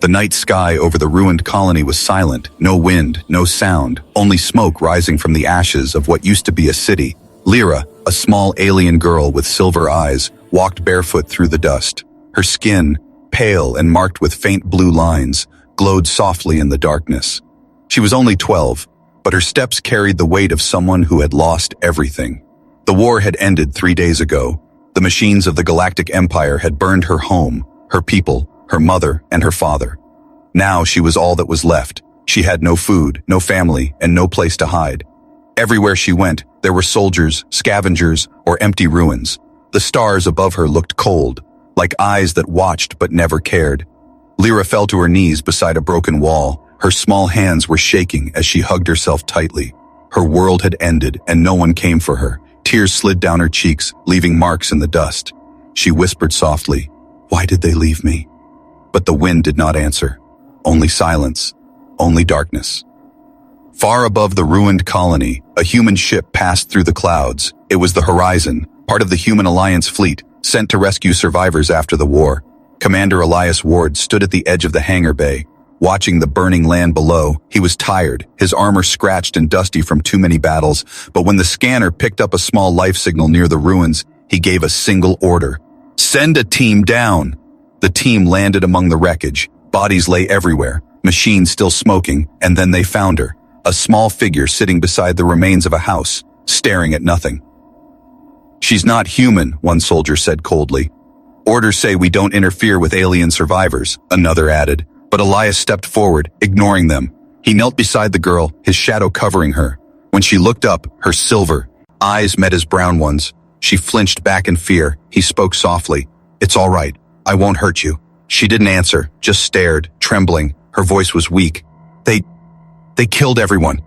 The night sky over the ruined colony was silent, no wind, no sound, only smoke rising from the ashes of what used to be a city. Lyra, a small alien girl with silver eyes, walked barefoot through the dust. Her skin, pale and marked with faint blue lines, glowed softly in the darkness. She was only 12, but her steps carried the weight of someone who had lost everything. The war had ended 3 days ago. The machines of the Galactic Empire had burned her home, her people, her mother, and her father. Now she was all that was left. She had no food, no family, and no place to hide. Everywhere she went, there were soldiers, scavengers, or empty ruins. The stars above her looked cold, like eyes that watched but never cared. Lyra fell to her knees beside a broken wall. Her small hands were shaking as she hugged herself tightly. Her world had ended, and no one came for her. Tears slid down her cheeks, leaving marks in the dust. She whispered softly, "Why did they leave me?" But the wind did not answer. Only silence, only darkness. Far above the ruined colony, a human ship passed through the clouds. It was the Horizon, part of the Human Alliance fleet, sent to rescue survivors after the war. Commander Elias Ward stood at the edge of the hangar bay, watching the burning land below. He was tired, his armor scratched and dusty from too many battles, but when the scanner picked up a small life signal near the ruins, he gave a single order. "Send a team down!" The team landed among the wreckage. Bodies lay everywhere, machines still smoking, and then they found her, a small figure sitting beside the remains of a house, staring at nothing. "She's not human," one soldier said coldly. "Orders say we don't interfere with alien survivors," another added. But Elias stepped forward, ignoring them. He knelt beside the girl, his shadow covering her. When she looked up, her silver eyes met his brown ones. She flinched back in fear. He spoke softly. "It's all right. I won't hurt you." She didn't answer, just stared, trembling. Her voice was weak. They killed everyone."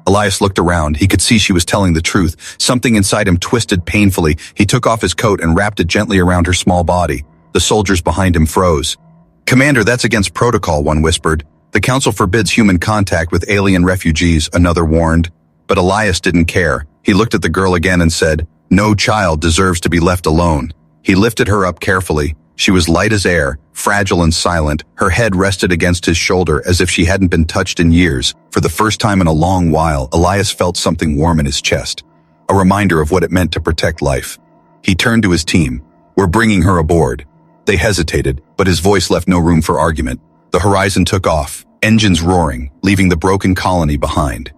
Elias looked around. He could see she was telling the truth. Something inside him twisted painfully. He took off his coat and wrapped it gently around her small body. The soldiers behind him froze. "Commander, that's against protocol," one whispered. "The Council forbids human contact with alien refugees," another warned. But Elias didn't care. He looked at the girl again and said, "No child deserves to be left alone." He lifted her up carefully. She was light as air, fragile and silent. Her head rested against his shoulder as if she hadn't been touched in years. For the first time in a long while, Elias felt something warm in his chest, a reminder of what it meant to protect life. He turned to his team. "We're bringing her aboard." They hesitated, but his voice left no room for argument. The Horizon took off, engines roaring, leaving the broken colony behind.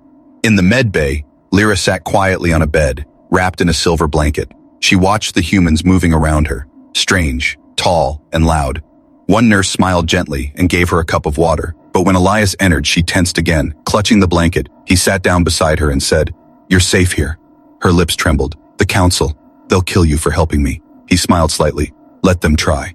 In the med bay, Lyra sat quietly on a bed, wrapped in a silver blanket. She watched the humans moving around her, strange, tall, and loud. One nurse smiled gently and gave her a cup of water, but when Elias entered, she tensed again. Clutching the blanket, he sat down beside her and said, "You're safe here." Her lips trembled. "The Council, they'll kill you for helping me." He smiled slightly. "Let them try."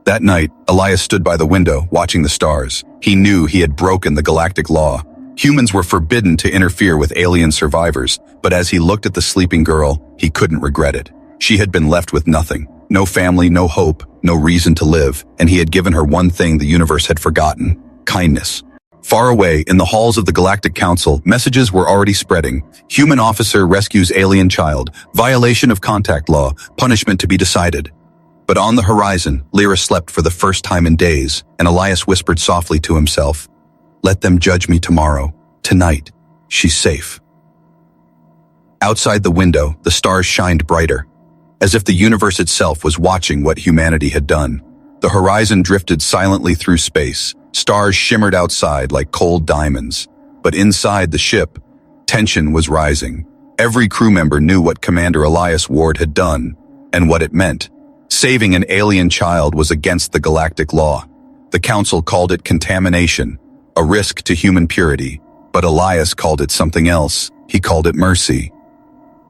That night, Elias stood by the window, watching the stars. He knew he had broken the galactic law. Humans were forbidden to interfere with alien survivors, but as he looked at the sleeping girl, he couldn't regret it. She had been left with nothing. No family, no hope, no reason to live, and he had given her one thing the universe had forgotten: kindness. Far away, in the halls of the Galactic Council, messages were already spreading. Human officer rescues alien child. Violation of contact law. Punishment to be decided. But on the horizon, Lyra slept for the first time in days, and Elias whispered softly to himself, "Let them judge me tomorrow. Tonight, she's safe." Outside the window, the stars shined brighter, as if the universe itself was watching what humanity had done. The horizon drifted silently through space. Stars shimmered outside like cold diamonds. But inside the ship, tension was rising. Every crew member knew what Commander Elias Ward had done, and what it meant. Saving an alien child was against the galactic law. The Council called it contamination, a risk to human purity. But Elias called it something else. He called it mercy.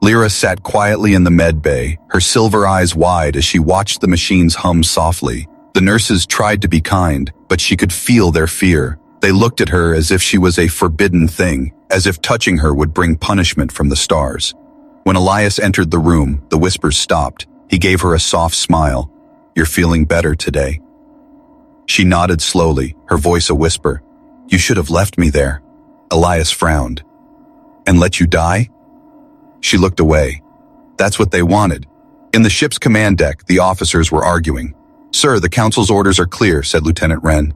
Lyra sat quietly in the med bay, her silver eyes wide as she watched the machines hum softly. The nurses tried to be kind, but she could feel their fear. They looked at her as if she was a forbidden thing, as if touching her would bring punishment from the stars. When Elias entered the room, the whispers stopped. He gave her a soft smile. "You're feeling better today." She nodded slowly, her voice a whisper. "You should have left me there." Elias frowned. "And let you die?" She looked away. That's what they wanted. In the ship's command deck, the officers were arguing. "Sir, the Council's orders are clear," said Lieutenant Wren.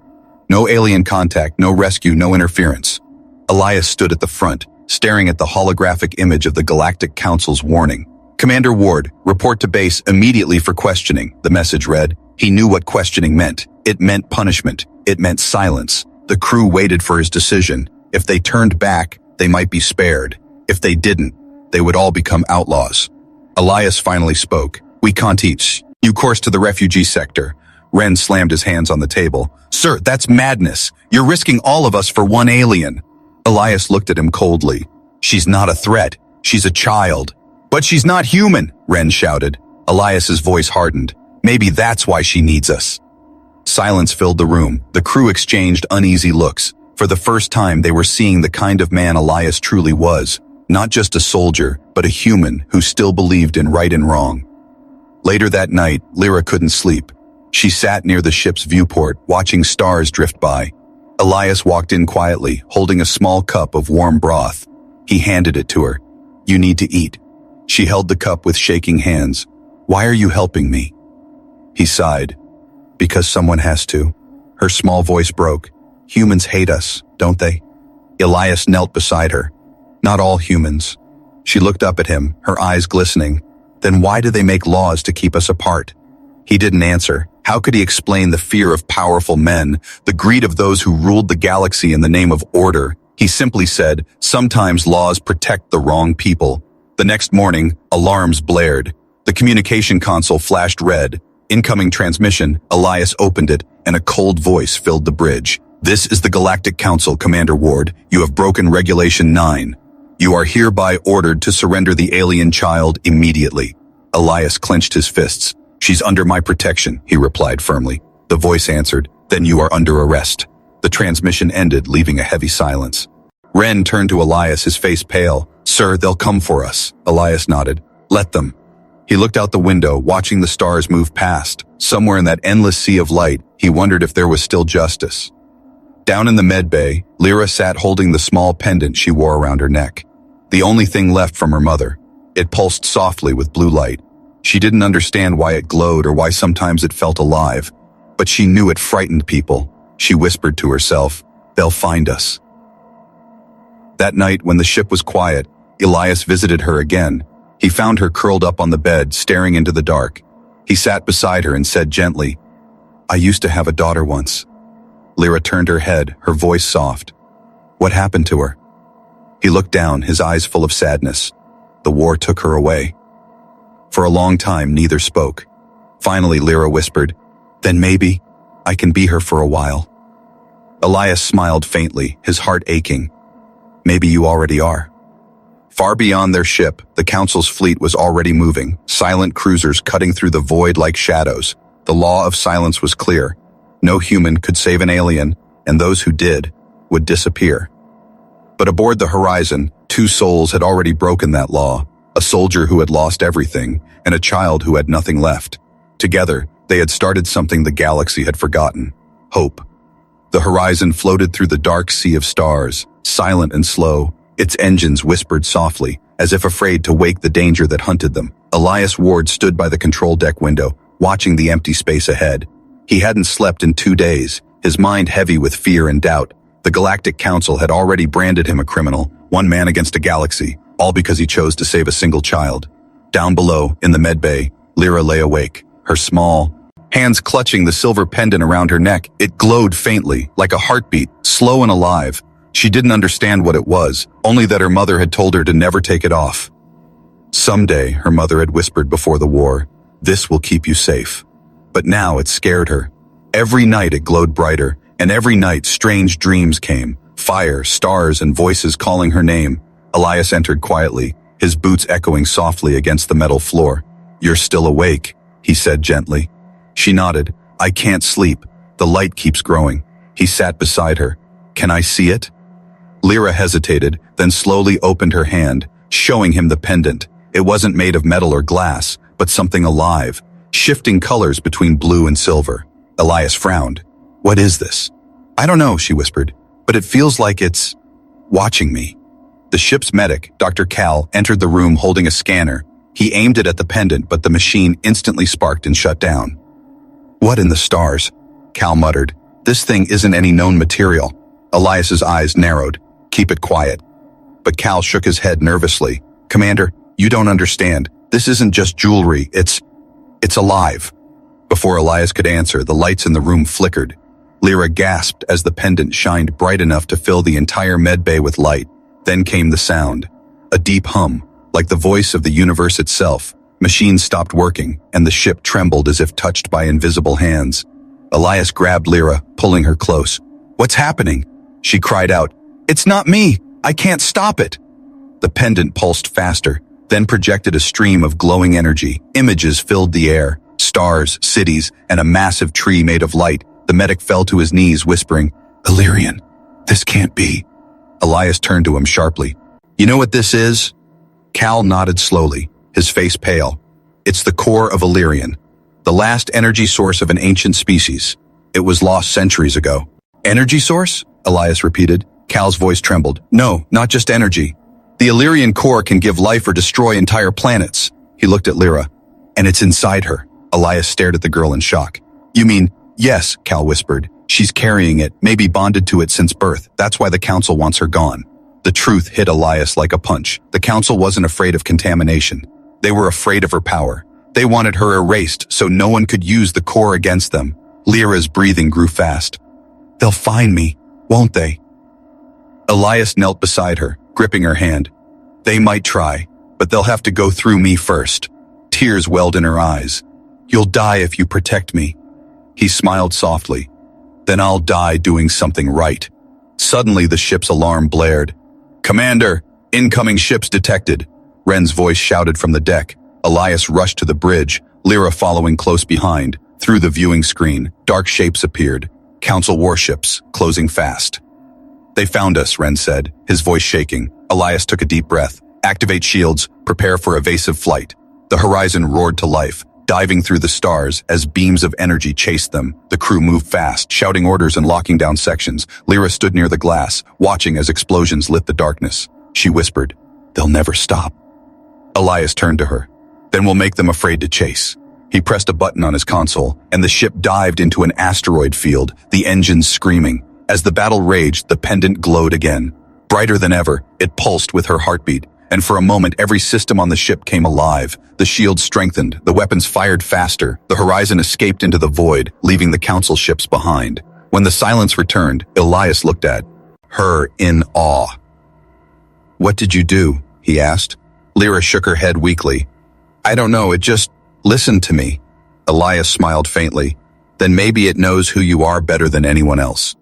No alien contact, no rescue, no interference. Elias stood at the front, staring at the holographic image of the Galactic Council's warning. Commander Ward, report to base immediately for questioning, the message read. He knew what questioning meant. It meant punishment. It meant silence. The crew waited for his decision. If they turned back, they might be spared. If they didn't, they would all become outlaws. Elias finally spoke. We can't teach. You course to the refugee sector. Ren slammed his hands on the table. Sir, that's madness. You're risking all of us for one alien. Elias looked at him coldly. She's not a threat. She's a child. But she's not human, Ren shouted. Elias's voice hardened. Maybe that's why she needs us. Silence filled the room. The crew exchanged uneasy looks. For the first time, they were seeing the kind of man Elias truly was. Not just a soldier, but a human who still believed in right and wrong. Later that night, Lyra couldn't sleep. She sat near the ship's viewport, watching stars drift by. Elias walked in quietly, holding a small cup of warm broth. He handed it to her. You need to eat. She held the cup with shaking hands. Why are you helping me? He sighed. Because someone has to. Her small voice broke. Humans hate us, don't they? Elias knelt beside her. Not all humans. She looked up at him, her eyes glistening. Then why do they make laws to keep us apart? He didn't answer. How could he explain the fear of powerful men, the greed of those who ruled the galaxy in the name of order? He simply said, sometimes laws protect the wrong people. The next morning, alarms blared. The communication console flashed red. Incoming transmission. Elias opened it, and a cold voice filled the bridge. This is the Galactic Council, Commander Ward. You have broken Regulation 9. You are hereby ordered to surrender the alien child immediately. Elias clenched his fists. She's under my protection, he replied firmly. The voice answered, then you are under arrest. The transmission ended, leaving a heavy silence. Ren turned to Elias, his face pale. Sir, they'll come for us. Elias nodded. Let them. He looked out the window, watching the stars move past. Somewhere in that endless sea of light, he wondered if there was still justice. Down in the med bay, Lyra sat holding the small pendant she wore around her neck. The only thing left from her mother. It pulsed softly with blue light. She didn't understand why it glowed or why sometimes it felt alive, but she knew it frightened people. She whispered to herself, they'll find us. That night, when the ship was quiet, Elias visited her again. He found her curled up on the bed, staring into the dark. He sat beside her and said gently, I used to have a daughter once. Lyra turned her head, her voice soft. What happened to her? He looked down, his eyes full of sadness. The war took her away. For a long time, neither spoke. Finally, Lyra whispered, then maybe I can be her for a while. Elias smiled faintly, his heart aching. Maybe you already are. Far beyond their ship, the Council's fleet was already moving, silent cruisers cutting through the void like shadows. The law of silence was clear. No human could save an alien, and those who did would disappear. But aboard the Horizon, two souls had already broken that law, a soldier who had lost everything, and a child who had nothing left. Together, they had started something the galaxy had forgotten: hope. The Horizon floated through the dark sea of stars, silent and slow. Its engines whispered softly, as if afraid to wake the danger that hunted them. Elias Ward stood by the control deck window, watching the empty space ahead. He hadn't slept in 2 days, his mind heavy with fear and doubt. The Galactic Council had already branded him a criminal, one man against a galaxy, all because he chose to save a single child. Down below, in the medbay, Lyra lay awake, her small hands clutching the silver pendant around her neck. It glowed faintly, like a heartbeat, slow and alive. She didn't understand what it was, only that her mother had told her to never take it off. Someday, her mother had whispered before the war, this will keep you safe. But now it scared her. Every night it glowed brighter, and every night strange dreams came, fire, stars, and voices calling her name. Elias entered quietly, his boots echoing softly against the metal floor. You're still awake, he said gently. She nodded. I can't sleep. The light keeps growing. He sat beside her. Can I see it? Lyra hesitated, then slowly opened her hand, showing him the pendant. It wasn't made of metal or glass, but something alive, shifting colors between blue and silver. Elias frowned. What is this? I don't know, she whispered, but it feels like it's watching me. The ship's medic, Dr. Cal, entered the room holding a scanner. He aimed it at the pendant, but the machine instantly sparked and shut down. What in the stars? Cal muttered. This thing isn't any known material. Elias's eyes narrowed. Keep it quiet. But Cal shook his head nervously. Commander, you don't understand. This isn't just jewelry. It's alive. Before Elias could answer, the lights in the room flickered. Lyra gasped as the pendant shined bright enough to fill the entire medbay with light. Then came the sound. A deep hum, like the voice of the universe itself. Machines stopped working, and the ship trembled as if touched by invisible hands. Elias grabbed Lyra, pulling her close. What's happening? She cried out. It's not me! I can't stop it! The pendant pulsed faster, then projected a stream of glowing energy. Images filled the air. Stars, cities, and a massive tree made of light. The medic fell to his knees, whispering, Illyrian, this can't be. Elias turned to him sharply. You know what this is? Cal nodded slowly, his face pale. It's the core of Illyrian, the last energy source of an ancient species. It was lost centuries ago. Energy source? Elias repeated. Cal's voice trembled. No, not just energy. The Illyrian core can give life or destroy entire planets. He looked at Lyra. And it's inside her. Elias stared at the girl in shock. You mean, yes, Cal whispered. She's carrying it, maybe bonded to it since birth. That's why the council wants her gone. The truth hit Elias like a punch. The council wasn't afraid of contamination. They were afraid of her power. They wanted her erased so no one could use the core against them. Lyra's breathing grew fast. They'll find me, won't they? Elias knelt beside her, gripping her hand. They might try, but they'll have to go through me first. Tears welled in her eyes. You'll die if you protect me. He smiled softly. Then I'll die doing something right. Suddenly the ship's alarm blared. Commander, incoming ships detected. Ren's voice shouted from the deck. Elias rushed to the bridge, Lyra following close behind. Through the viewing screen, dark shapes appeared. Council warships, closing fast. They found us, Ren said, his voice shaking. Elias took a deep breath. Activate shields, prepare for evasive flight. The horizon roared to life, diving through the stars as beams of energy chased them. The crew moved fast, shouting orders and locking down sections. Lyra stood near the glass, watching as explosions lit the darkness. She whispered, They'll never stop. Elias turned to her. Then we'll make them afraid to chase. He pressed a button on his console, and the ship dived into an asteroid field, the engines screaming. As the battle raged, the pendant glowed again. Brighter than ever, it pulsed with her heartbeat, and for a moment every system on the ship came alive. The shields strengthened, the weapons fired faster, the horizon escaped into the void, leaving the council ships behind. When the silence returned, Elias looked at her in awe. What did you do? He asked. Lyra shook her head weakly. I don't know, it just listened to me. Elias smiled faintly. Then maybe it knows who you are better than anyone else.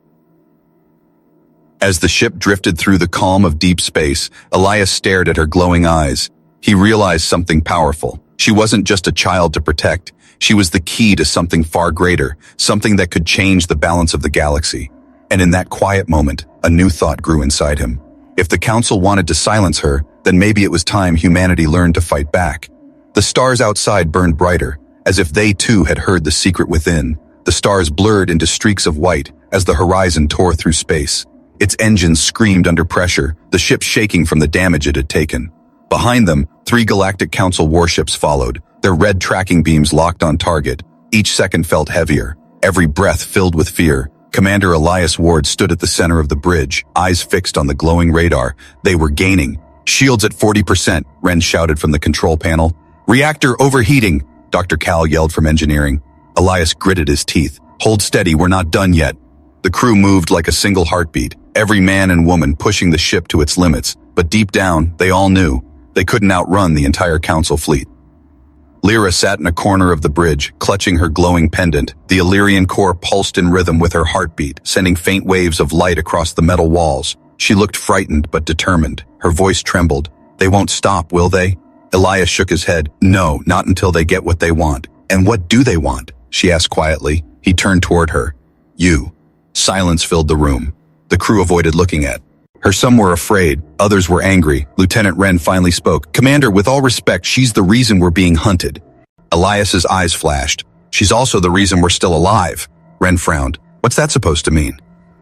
As the ship drifted through the calm of deep space, Elias stared at her glowing eyes. He realized something powerful. She wasn't just a child to protect. She was the key to something far greater, something that could change the balance of the galaxy. And in that quiet moment, a new thought grew inside him. If the council wanted to silence her, then maybe it was time humanity learned to fight back. The stars outside burned brighter, as if they too had heard the secret within. The stars blurred into streaks of white as the horizon tore through space. Its engines screamed under pressure, the ship shaking from the damage it had taken. Behind them, 3 Galactic Council warships followed, their red tracking beams locked on target. Each second felt heavier, every breath filled with fear. Commander Elias Ward stood at the center of the bridge, eyes fixed on the glowing radar. They were gaining. Shields at 40%, Ren shouted from the control panel. Reactor overheating, Dr. Cal yelled from engineering. Elias gritted his teeth. Hold steady, we're not done yet. The crew moved like a single heartbeat, every man and woman pushing the ship to its limits, but deep down, they all knew they couldn't outrun the entire council fleet. Lyra sat in a corner of the bridge, clutching her glowing pendant. The Illyrian core pulsed in rhythm with her heartbeat, sending faint waves of light across the metal walls. She looked frightened but determined. Her voice trembled. They won't stop, will they? Elias shook his head. No, not until they get what they want. And what do they want? She asked quietly. He turned toward her. You. Silence filled the room. The crew avoided looking at her. Some were afraid, others were angry. Lieutenant Ren finally spoke. Commander, with all respect, she's the reason we're being hunted. Elias's eyes flashed. She's also the reason we're still alive. Ren frowned. What's that supposed to mean?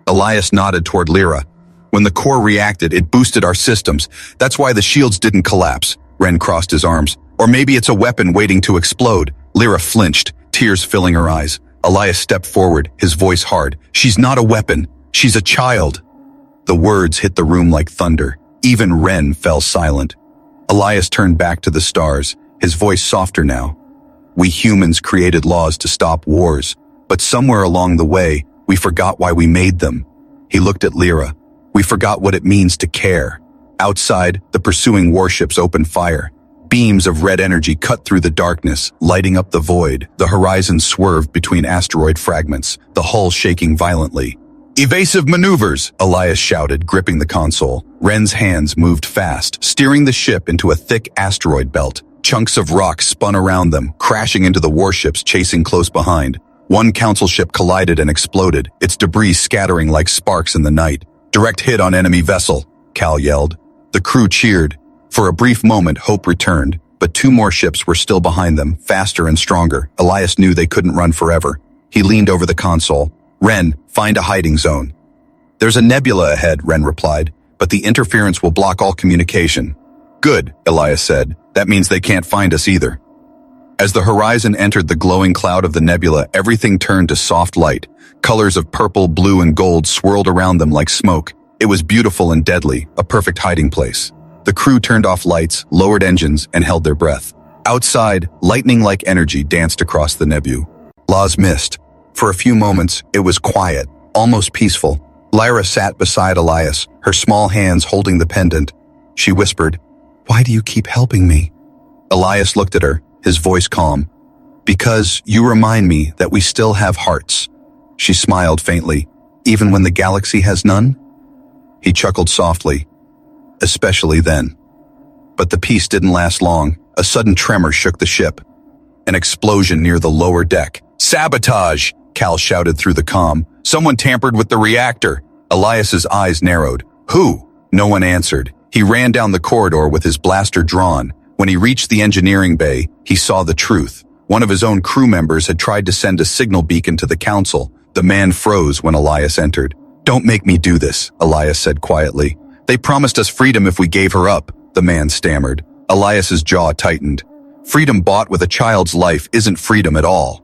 Elias nodded toward Lyra. When the core reacted, it boosted our systems. That's why the shields didn't collapse. Ren crossed his arms. Or maybe it's a weapon waiting to explode. Lyra flinched, tears filling her eyes. Elias stepped forward, his voice hard. "She's not a weapon. She's a child." The words hit the room like thunder. Even Ren fell silent. Elias turned back to the stars, his voice softer now. "We humans created laws to stop wars, but somewhere along the way, we forgot why we made them." He looked at Lyra. "We forgot what it means to care." Outside, the pursuing warships opened fire. Beams of red energy cut through the darkness, lighting up the void. The horizon swerved between asteroid fragments, the hull shaking violently. "Evasive maneuvers!" Elias shouted, gripping the console. Ren's hands moved fast, steering the ship into a thick asteroid belt. Chunks of rock spun around them, crashing into the warships chasing close behind. One council ship collided and exploded, its debris scattering like sparks in the night. "Direct hit on enemy vessel," Cal yelled. The crew cheered. For a brief moment, hope returned, but two more ships were still behind them, faster and stronger. Elias knew they couldn't run forever. He leaned over the console. "Ren, find a hiding zone." "There's a nebula ahead," Ren replied, "but the interference will block all communication." "Good," Elias said. "That means they can't find us either." As the horizon entered the glowing cloud of the nebula, everything turned to soft light. Colors of purple, blue, and gold swirled around them like smoke. It was beautiful and deadly, a perfect hiding place. The crew turned off lights, lowered engines, and held their breath. Outside, lightning-like energy danced across the nebula. Laws missed. For a few moments, it was quiet, almost peaceful. Lyra sat beside Elias, her small hands holding the pendant. She whispered, "Why do you keep helping me?" Elias looked at her, his voice calm. "Because you remind me that we still have hearts." She smiled faintly. "Even when the galaxy has none?" He chuckled softly. "Especially then." But the peace didn't last long. A sudden tremor shook the ship. An explosion near the lower deck. "Sabotage!" Cal shouted through the comm. "Someone tampered with the reactor." Elias's eyes narrowed. "Who?" No one answered. He ran down the corridor with his blaster drawn. When he reached the engineering bay, he saw the truth. One of his own crew members had tried to send a signal beacon to the council. The man froze when Elias entered. "Don't make me do this," Elias said quietly. "They promised us freedom if we gave her up," the man stammered. Elias's jaw tightened. "Freedom bought with a child's life isn't freedom at all."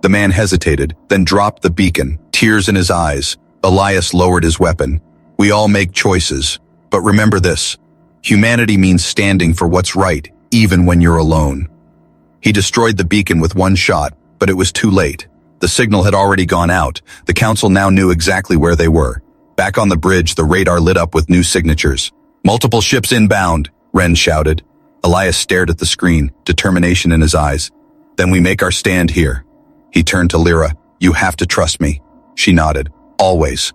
The man hesitated, then dropped the beacon, tears in his eyes. Elias lowered his weapon. "We all make choices, but remember this. Humanity means standing for what's right, even when you're alone." He destroyed the beacon with one shot, but it was too late. The signal had already gone out. The council now knew exactly where they were. Back on the bridge, the radar lit up with new signatures. "Multiple ships inbound," Ren shouted. Elias stared at the screen, determination in his eyes. "Then we make our stand here." He turned to Lyra. "You have to trust me." She nodded. "Always."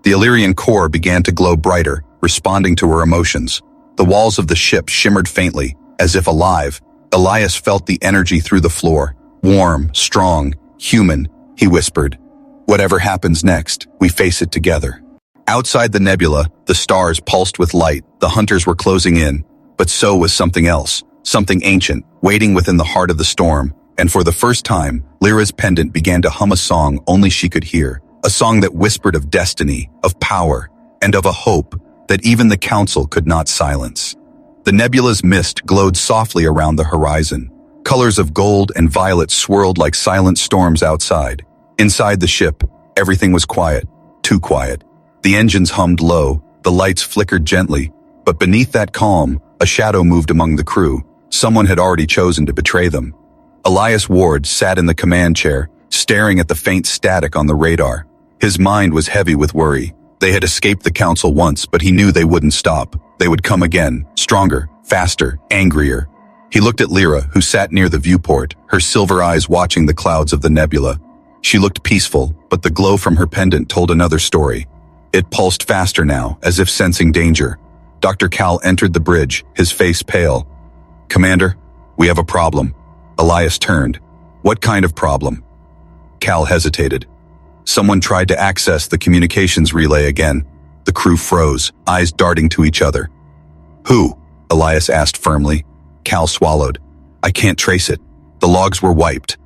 The Illyrian core began to glow brighter, responding to her emotions. The walls of the ship shimmered faintly, as if alive. Elias felt the energy through the floor. "Warm, strong, human," he whispered. "Whatever happens next, we face it together." Outside the nebula, the stars pulsed with light. The hunters were closing in. But so was something else, something ancient, waiting within the heart of the storm. And for the first time, Lyra's pendant began to hum a song only she could hear. A song that whispered of destiny, of power, and of a hope that even the council could not silence. The nebula's mist glowed softly around the horizon. Colors of gold and violet swirled like silent storms outside. Inside the ship, everything was quiet, too quiet. The engines hummed low, the lights flickered gently, but beneath that calm, a shadow moved among the crew. Someone had already chosen to betray them. Elias Ward sat in the command chair, staring at the faint static on the radar. His mind was heavy with worry. They had escaped the council once, but he knew they wouldn't stop. They would come again, stronger, faster, angrier. He looked at Lyra, who sat near the viewport, her silver eyes watching the clouds of the nebula. She looked peaceful, but the glow from her pendant told another story. It pulsed faster now, as if sensing danger. Dr. Cal entered the bridge, his face pale. "Commander, we have a problem." Elias turned. "What kind of problem?" Cal hesitated. "Someone tried to access the communications relay again." The crew froze, eyes darting to each other. "Who?" Elias asked firmly. Cal swallowed. "I can't trace it. The logs were wiped."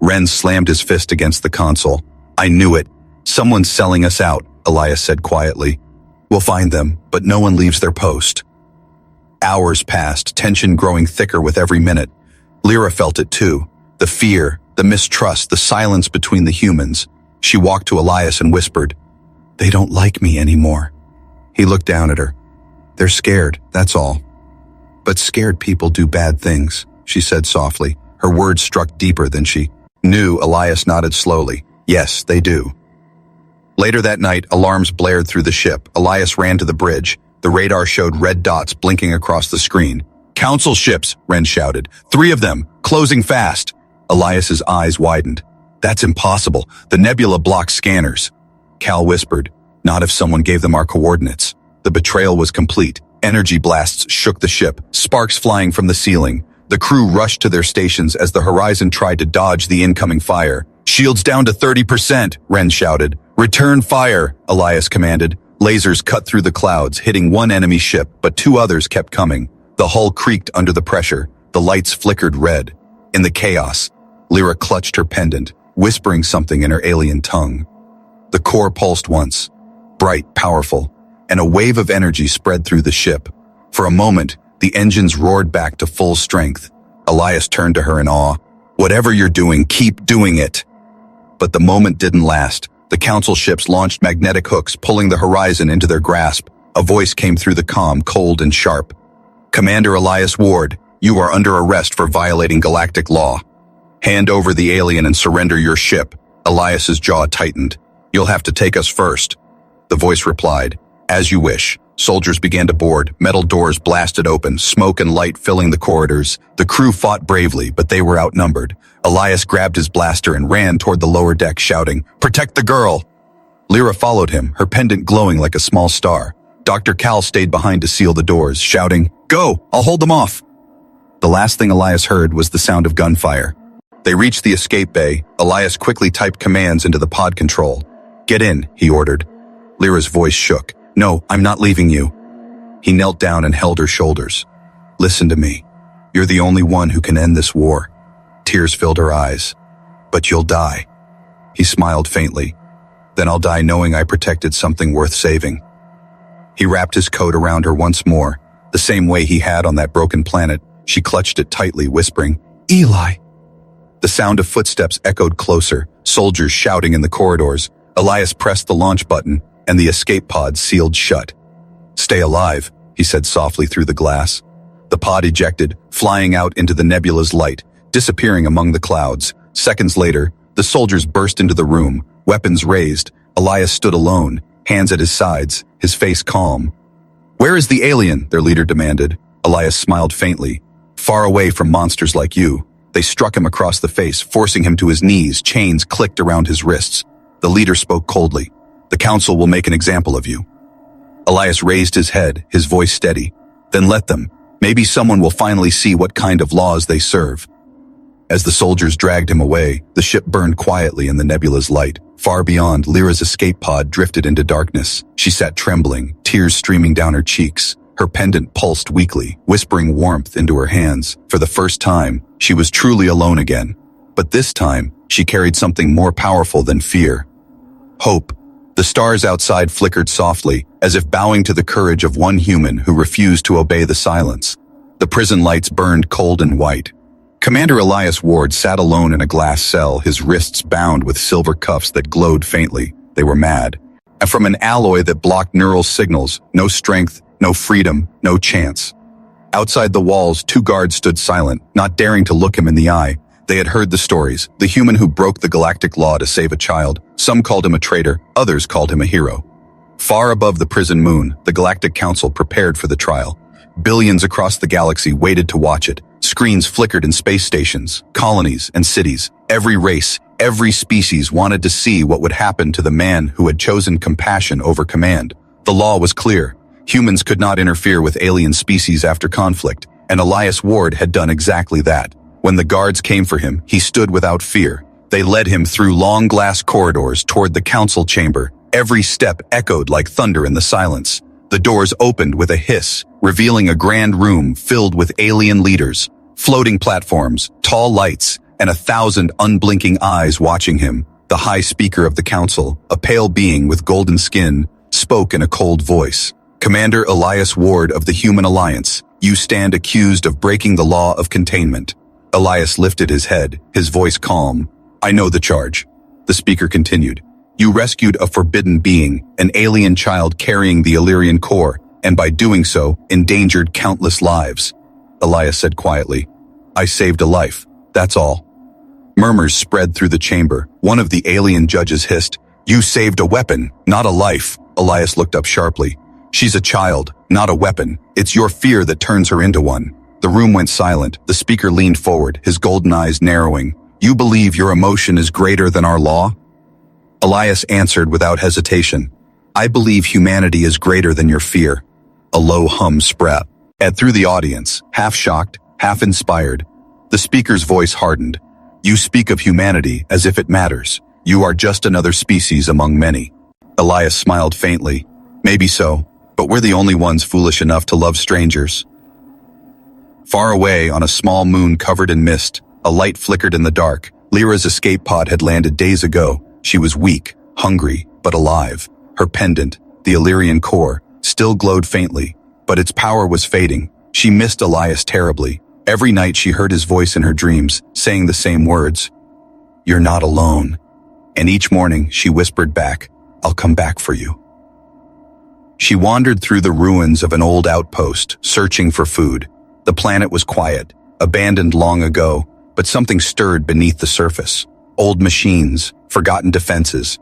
Ren slammed his fist against the console. "I knew it. Someone's selling us out," Elias said quietly. "We'll find them, but no one leaves their post." Hours passed, tension growing thicker with every minute. Lyra felt it too. The fear, The mistrust, the silence between the humans. She walked to Elias and whispered, "They don't like me anymore." He looked down at her. "They're scared, that's all." "But scared people do bad things," she said softly. Her words struck deeper than she knew. Elias nodded slowly. "Yes, they do." Later that night, alarms blared through the ship. Elias ran to the bridge. The radar showed red dots blinking across the screen. "Council ships," Wren shouted. "3 of them, closing fast." Elias's eyes widened. "That's impossible. The nebula blocks scanners." Cal whispered, "Not if someone gave them our coordinates." The betrayal was complete. Energy blasts shook the ship, sparks flying from the ceiling. The crew rushed to their stations as the Horizon tried to dodge the incoming fire. "Shields down to 30%, Wren shouted. "Return fire," Elias commanded. Lasers cut through the clouds, hitting one enemy ship, but 2 others kept coming. The hull creaked under the pressure. The lights flickered red. In the chaos, Lyra clutched her pendant, whispering something in her alien tongue. The core pulsed once, bright, powerful, and a wave of energy spread through the ship. For a moment, the engines roared back to full strength. Elias turned to her in awe. "Whatever you're doing, keep doing it." But the moment didn't last. The council ships launched magnetic hooks, pulling the Horizon into their grasp. A voice came through the comm, cold and sharp. "Commander Elias Ward, you are under arrest for violating galactic law. Hand over the alien and surrender your ship." Elias's jaw tightened. "You'll have to take us first." The voice replied, "As you wish." Soldiers began to board. Metal doors blasted open, smoke and light filling the corridors. The crew fought bravely, but they were outnumbered. Elias grabbed his blaster and ran toward the lower deck, shouting, "Protect the girl!" Lyra followed him, her pendant glowing like a small star. Dr. Cal stayed behind to seal the doors, shouting, "Go! I'll hold them off!" The last thing Elias heard was the sound of gunfire. They reached the escape bay. Elias quickly typed commands into the pod control. "Get in," he ordered. Lyra's voice shook. "No, I'm not leaving you." He knelt down and held her shoulders. "Listen to me. You're the only one who can end this war." Tears filled her eyes. "But you'll die." He smiled faintly. "Then I'll die knowing I protected something worth saving." He wrapped his coat around her once more, the same way he had on that broken planet. She clutched it tightly, whispering, "Eli." The sound of footsteps echoed closer, soldiers shouting in the corridors. Elias pressed the launch button, and the escape pod sealed shut. "Stay alive," he said softly through the glass. The pod ejected, flying out into the nebula's light, disappearing among the clouds. Seconds later, the soldiers burst into the room, weapons raised. Elias stood alone, hands at his sides, his face calm. "Where is the alien?" their leader demanded. Elias smiled faintly. "Far away from monsters like you." They struck him across the face, forcing him to his knees. Chains clicked around his wrists. The leader spoke coldly. "The council will make an example of you." Elias raised his head, his voice steady. "Then let them. Maybe someone will finally see what kind of laws they serve." As the soldiers dragged him away, the ship burned quietly in the nebula's light. Far beyond, Lyra's escape pod drifted into darkness. She sat trembling, tears streaming down her cheeks. Her pendant pulsed weakly, whispering warmth into her hands. For the first time, she was truly alone again. But this time, she carried something more powerful than fear. Hope. The stars outside flickered softly, as if bowing to the courage of one human who refused to obey the silence. The prison lights burned cold and white. Commander Elias Ward sat alone in a glass cell, his wrists bound with silver cuffs that glowed faintly. They were mad. And from an alloy that blocked neural signals, no strength, no freedom, no chance. Outside the walls, 2 guards stood silent, not daring to look him in the eye. They had heard the stories, the human who broke the galactic law to save a child. Some called him a traitor, others called him a hero. Far above the prison moon, the Galactic Council prepared for the trial. Billions across the galaxy waited to watch it. Screens flickered in space stations, colonies, and cities. Every race, every species wanted to see what would happen to the man who had chosen compassion over command. The law was clear. Humans could not interfere with alien species after conflict, and Elias Ward had done exactly that. When the guards came for him, he stood without fear. They led him through long glass corridors toward the council chamber. Every step echoed like thunder in the silence. The doors opened with a hiss, revealing a grand room filled with alien leaders, floating platforms, tall lights, and 1,000 unblinking eyes watching him. The high speaker of the council, a pale being with golden skin, spoke in a cold voice. "Commander Elias Ward of the Human Alliance, you stand accused of breaking the law of containment. Elias lifted his head, his voice calm. I know the charge. The speaker continued. You rescued a forbidden being, an alien child carrying the Illyrian core, and by doing so, endangered countless lives. Elias said quietly. I saved a life, that's all. Murmurs spread through the chamber. One of the alien judges hissed, You saved a weapon, not a life. Elias looked up sharply. She's a child, not a weapon. It's your fear that turns her into one. The room went silent. The speaker leaned forward, his golden eyes narrowing. You believe your emotion is greater than our law? Elias answered without hesitation. I believe humanity is greater than your fear. A low hum spread through the audience, half shocked, half inspired. The speaker's voice hardened. You speak of humanity as if it matters. You are just another species among many. Elias smiled faintly. Maybe so, but we're the only ones foolish enough to love strangers. Far away on a small moon covered in mist, a light flickered in the dark. Lyra's escape pod had landed days ago. She was weak, hungry, but alive. Her pendant, the Illyrian core, still glowed faintly, but its power was fading. She missed Elias terribly. Every night she heard his voice in her dreams, saying the same words. You're not alone. And each morning she whispered back, I'll come back for you. She wandered through the ruins of an old outpost, searching for food. The planet was quiet, abandoned long ago, but something stirred beneath the surface. Old machines, forgotten defenses.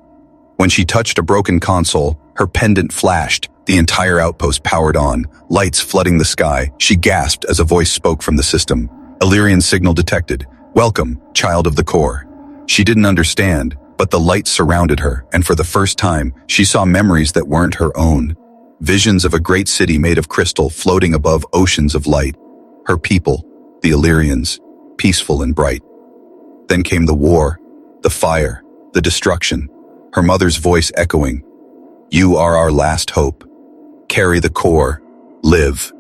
When she touched a broken console, her pendant flashed. The entire outpost powered on, lights flooding the sky. She gasped as a voice spoke from the system. Illyrian signal detected. Welcome, child of the core. She didn't understand, but the light surrounded her, and for the first time, she saw memories that weren't her own. Visions of a great city made of crystal floating above oceans of light. Her people, the Illyrians, peaceful and bright. Then came the war, the fire, the destruction, her mother's voice echoing. You are our last hope. Carry the core. Live.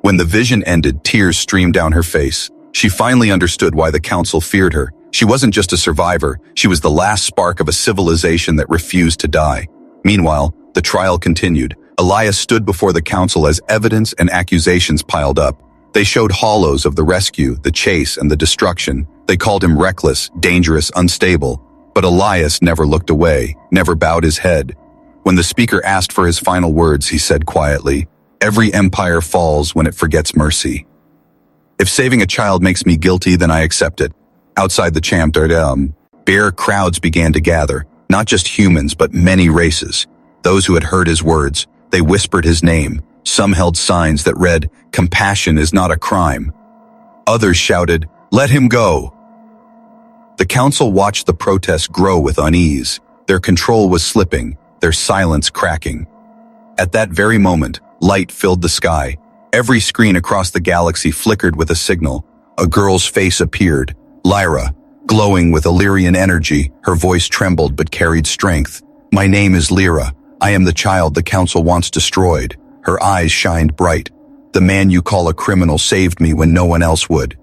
When the vision ended, tears streamed down her face. She finally understood why the council feared her. She wasn't just a survivor, she was the last spark of a civilization that refused to die. Meanwhile, the trial continued. Elias stood before the council as evidence and accusations piled up. They showed hollows of the rescue, the chase, and the destruction. They called him reckless, dangerous, unstable. But Elias never looked away, never bowed his head. When the speaker asked for his final words, he said quietly, Every empire falls when it forgets mercy. If saving a child makes me guilty, then I accept it. Outside the chamber, bare crowds began to gather, not just humans, but many races. Those who had heard his words, they whispered his name. Some held signs that read, Compassion is not a crime. Others shouted, Let him go. The council watched the protests grow with unease. Their control was slipping, their silence cracking. At that very moment, light filled the sky. Every screen across the galaxy flickered with a signal. A girl's face appeared, Lyra, glowing with Illyrian energy. Her voice trembled but carried strength. My name is Lyra. I am the child the council wants destroyed. Her eyes shined bright. The man you call a criminal saved me when no one else would.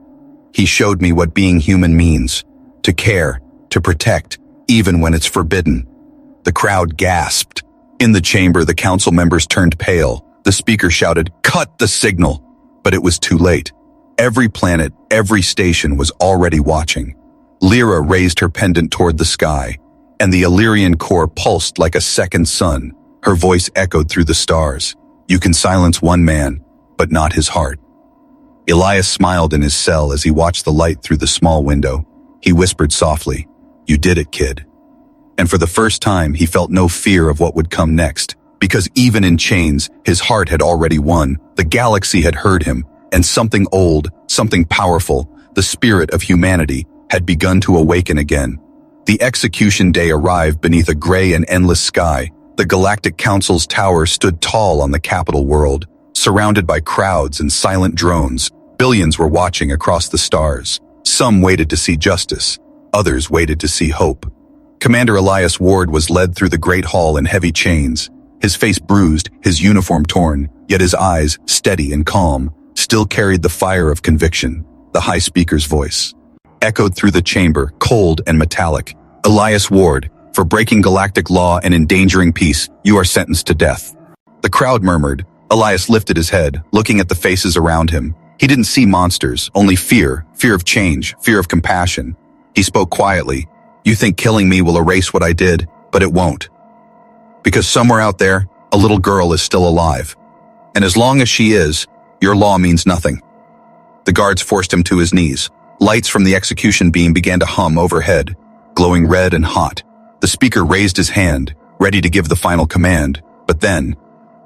He showed me what being human means. To care, to protect, even when it's forbidden. The crowd gasped. In the chamber, the council members turned pale. The speaker shouted, Cut the signal! But it was too late. Every planet, every station was already watching. Lyra raised her pendant toward the sky, and the Illyrian core pulsed like a second sun. Her voice echoed through the stars. You can silence one man, but not his heart. Elias smiled in his cell as he watched the light through the small window. He whispered softly, You did it, kid. And for the first time, he felt no fear of what would come next, because even in chains, his heart had already won. The galaxy had heard him, and something old, something powerful, the spirit of humanity, had begun to awaken again. The execution day arrived beneath a gray and endless sky. The Galactic Council's tower stood tall on the capital world, surrounded by crowds and silent drones. Billions were watching across the stars. Some waited to see justice. Others waited to see hope. Commander Elias Ward was led through the great hall in heavy chains. His face bruised, his uniform torn, yet his eyes, steady and calm, still carried the fire of conviction. The high speaker's voice echoed through the chamber, cold and metallic. Elias Ward, for breaking galactic law and endangering peace, you are sentenced to death. The crowd murmured. Elias lifted his head, looking at the faces around him. He didn't see monsters, only fear, fear of change, fear of compassion. He spoke quietly. You think killing me will erase what I did, but it won't. Because somewhere out there, a little girl is still alive. And as long as she is, your law means nothing. The guards forced him to his knees. Lights from the execution beam began to hum overhead, glowing red and hot. The speaker raised his hand, ready to give the final command, but then,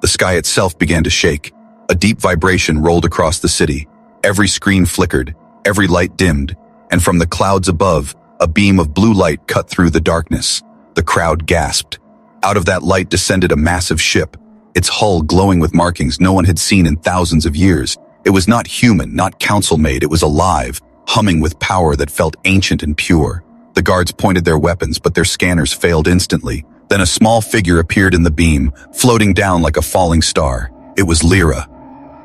the sky itself began to shake. A deep vibration rolled across the city. Every screen flickered, every light dimmed, and from the clouds above, a beam of blue light cut through the darkness. The crowd gasped. Out of that light descended a massive ship, its hull glowing with markings no one had seen in thousands of years. It was not human, not council-made, it was alive, humming with power that felt ancient and pure. The guards pointed their weapons, but their scanners failed instantly. Then a small figure appeared in the beam, floating down like a falling star. It was Lyra.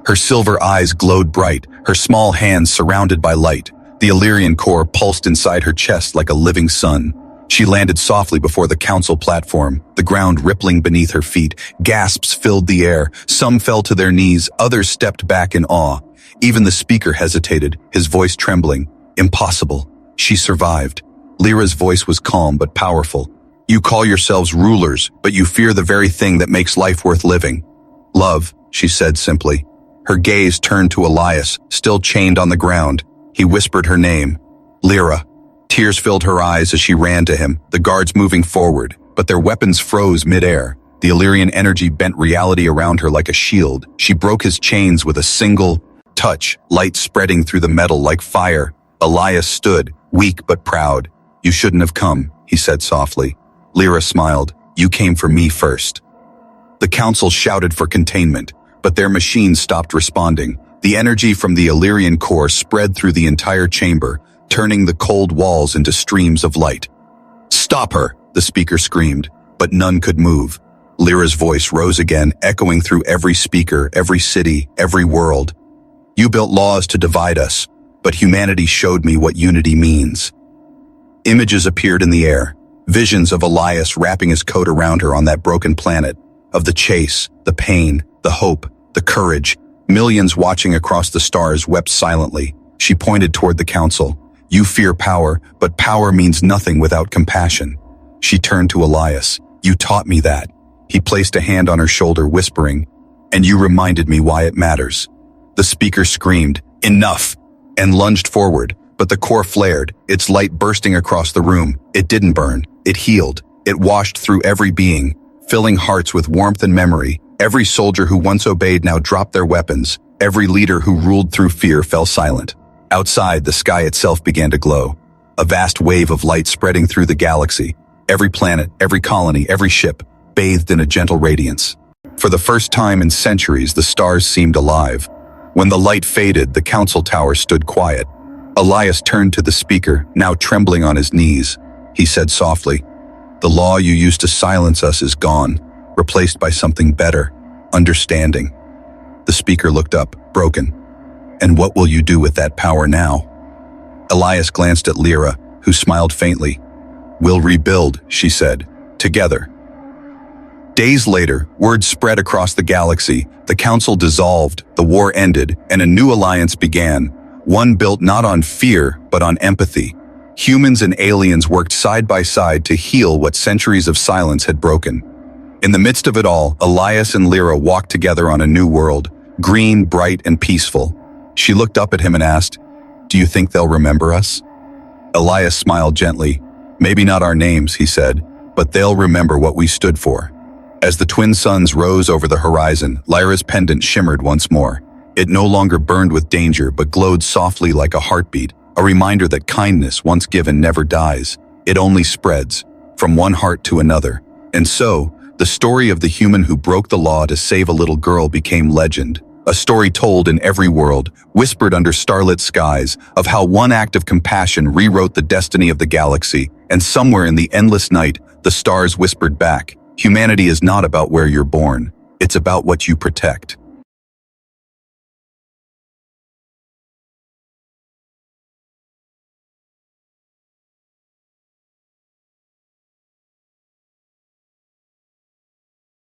Her silver eyes glowed bright, her small hands surrounded by light. The Illyrian core pulsed inside her chest like a living sun. She landed softly before the council platform, the ground rippling beneath her feet. Gasps filled the air. Some fell to their knees, others stepped back in awe. Even the speaker hesitated, his voice trembling. Impossible. She survived. Lyra's voice was calm but powerful. You call yourselves rulers, but you fear the very thing that makes life worth living. Love, she said simply. Her gaze turned to Elias, still chained on the ground. He whispered her name. Lyra. Tears filled her eyes as she ran to him, the guards moving forward, but their weapons froze mid-air. The Illyrian energy bent reality around her like a shield. She broke his chains with a single touch, light spreading through the metal like fire. Elias stood, weak but proud. You shouldn't have come, he said softly. Lyra smiled. You came for me first. The council shouted for containment, but their machines stopped responding. The energy from the Illyrian core spread through the entire chamber, turning the cold walls into streams of light. Stop her, the speaker screamed, but none could move. Lyra's voice rose again, echoing through every speaker, every city, every world. You built laws to divide us, but humanity showed me what unity means. Images appeared in the air, visions of Elias wrapping his coat around her on that broken planet, of the chase, the pain, the hope, the courage. Millions watching across the stars wept silently. She pointed toward the council. You fear power, but power means nothing without compassion. She turned to Elias. You taught me that. He placed a hand on her shoulder, whispering, and you reminded me why it matters. The speaker screamed, enough, and lunged forward, but the core flared, its light bursting across the room. It didn't burn. It healed. It washed through every being, filling hearts with warmth and memory. Every soldier who once obeyed now dropped their weapons. Every leader who ruled through fear fell silent. Outside, the sky itself began to glow, a vast wave of light spreading through the galaxy. Every planet, every colony, every ship, bathed in a gentle radiance. For the first time in centuries, the stars seemed alive. When the light faded, the council tower stood quiet. Elias turned to the speaker, now trembling on his knees. He said softly, the law you used to silence us is gone, replaced by something better, understanding. The speaker looked up, broken. And what will you do with that power now? Elias glanced at Lyra, who smiled faintly. We'll rebuild, she said, together. Days later, word spread across the galaxy. The council dissolved, the war ended, and a new alliance began, one built not on fear, but on empathy. Humans and aliens worked side by side to heal what centuries of silence had broken. In the midst of it all, Elias and Lyra walked together on a new world, green, bright, and peaceful. She looked up at him and asked, do you think they'll remember us? Elias smiled gently. Maybe not our names, he said, but they'll remember what we stood for. As the twin suns rose over the horizon, Lyra's pendant shimmered once more. It no longer burned with danger, but glowed softly like a heartbeat, a reminder that kindness, once given, never dies. It only spreads, from one heart to another. And so, the story of the human who broke the law to save a little girl became legend. A story told in every world, whispered under starlit skies, of how one act of compassion rewrote the destiny of the galaxy, and somewhere in the endless night, the stars whispered back, humanity is not about where you're born, it's about what you protect.